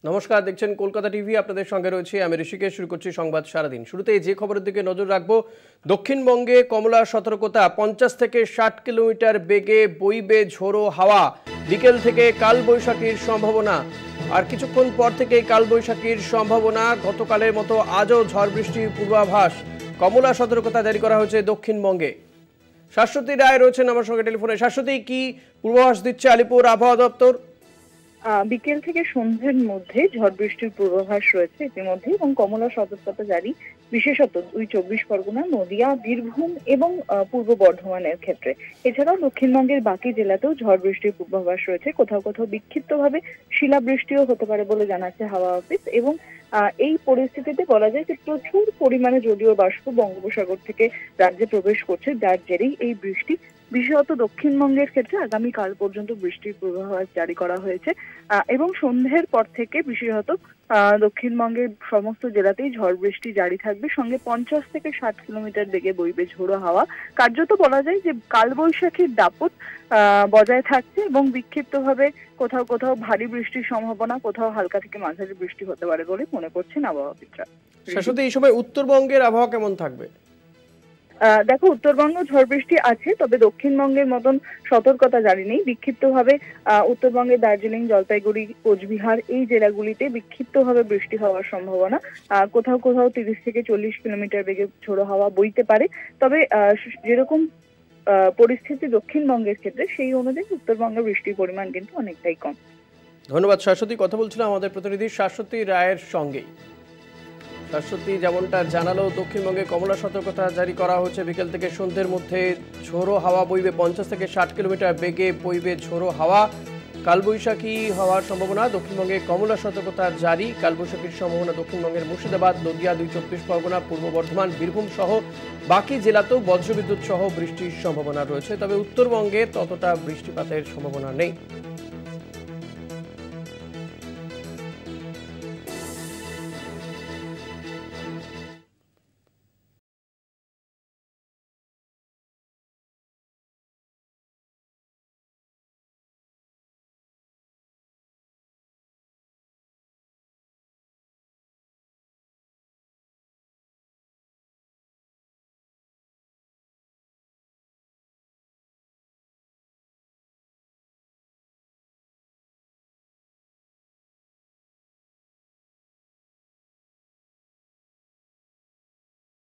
নমস্কার, দেখছেন কলকাতা টিভি। আপনাদের সঙ্গে রয়েছে আমি ঋষিকেশ। শুরু করছি সংবাদ সারাদিন। শুরুতে যে খবরের দিকে নজর রাখবো, দক্ষিণবঙ্গে কমলা সতর্কতা। 50 থেকে 60 কিলোমিটার বেগে বইবে ঝোড়ো হাওয়া। বিকেল থেকে কালবৈশাখীর সম্ভাবনা। আর কিছুক্ষণ পর থেকে কালবৈশাখীর সম্ভাবনা। গতকালের মতো আজও ঝড় বৃষ্টির পূর্বাভাস। কমলা সতর্কতা জারি করা হয়েছে দক্ষিণবঙ্গে। শাশ্বতী রায় রয়েছেন আমার সঙ্গে টেলিফোনে। শাশ্বতী, কি পূর্বাভাস দিচ্ছে আলিপুর আবহাওয়া দপ্তর? বিকেল থেকে সন্ধ্যের মধ্যে ঝড় বৃষ্টির পূর্বাভাস রয়েছে ইতিমধ্যে, এবং কমলা সতর্কতা জারি বিশেষত দুই 24 পরগনা, নদিয়া, বীরভূম এবং পূর্ব বর্ধমানের ক্ষেত্রে। এছাড়াও দক্ষিণবঙ্গের বাকি জেলাতেও ঝড় বৃষ্টির পূর্বাভাস রয়েছে। কোথাও কোথাও বিক্ষিপ্তভাবে শিলাবৃষ্টিও হতে পারে বলে জানাচ্ছে হাওয়া অফিস। এবং এই পরিস্থিতিতে বলা যায় যে প্রচুর পরিমাণে জলীয় বাষ্প বঙ্গোপসাগর থেকে রাজ্যে প্রবেশ করছে, যার জেরেই এই বৃষ্টি। বিশেষত দক্ষিণবঙ্গের ক্ষেত্রে আগামীকাল পর্যন্ত বৃষ্টির পূর্বাভাস জারি করা হয়েছে, এবং সন্ধ্যের পর থেকে বিশেষত দক্ষিণবঙ্গের সমস্ত জেলাতেই ঝড় বৃষ্টি জারি থাকবে। সঙ্গে 50 থেকে 60 কিলোমিটার বেগে বইবে ঝোড়ো হাওয়া। কার্যত বলা যায় যে কালবৈশাখীর দাপট বজায় থাকছে, এবং বিক্ষিপ্তভাবে কোথাও কোথাও ভারী বৃষ্টির সম্ভাবনা, কোথাও হালকা থেকে মাঝারি বৃষ্টি হতে পারে বলে মনে করছেন আবহাওয়াবিদরা। শাশ্বতী, এই সময় উত্তরবঙ্গের আবহাওয়া কেমন থাকবে? দেখো, উত্তরবঙ্গ ঝড় বৃষ্টি আছে, তবে দক্ষিণবঙ্গের মতন সতর্কতা জারি নেই। বিক্ষিপ্তভাবে উত্তরবঙ্গের দার্জিলিং, জলপাইগুড়ি, কোচবিহার এই জেলাগুলিতে বিক্ষিপ্তভাবে বৃষ্টি হওয়ার সম্ভাবনা। কোথাও কোথাও 30 থেকে 40 কিলোমিটার বেগে ঝোড়ো হাওয়া বইতে পারে। তবে যেরকম পরিস্থিতি দক্ষিণবঙ্গের ক্ষেত্রে, সেই অনুযায়ী উত্তরবঙ্গের বৃষ্টির পরিমাণ কিন্তু অনেকটাই কম। ধন্যবাদ শাশ্বতী। কথা বলছিলাম আমাদের প্রতিনিধি শাশ্বতী রায়ের সঙ্গেই। শাশ্বতী যেমনটা জানালো, দক্ষিণবঙ্গে কমলা সতর্কতা জারি করা হচ্ছে। বিকেল থেকে সন্ধ্যের মধ্যে ঝোড়ো হাওয়া বইবে, 50 থেকে 60 কিলোমিটার বেগে বইবে ঝোড়ো হাওয়া। কালবৈশাখী হওয়ার সম্ভাবনা। দক্ষিণবঙ্গে কমলা সতর্কতা জারি। কালবৈশাখীর সম্ভাবনা দক্ষিণবঙ্গের মুর্শিদাবাদ, নদিয়া, দুই 24 পরগনা, পূর্ব বর্ধমান, বীরভূম সহ বাকি জেলাতেও বজ্রবিদ্যুৎ সহ বৃষ্টির সম্ভাবনা রয়েছে। তবে উত্তরবঙ্গে ততটা বৃষ্টিপাতের সম্ভাবনা নেই।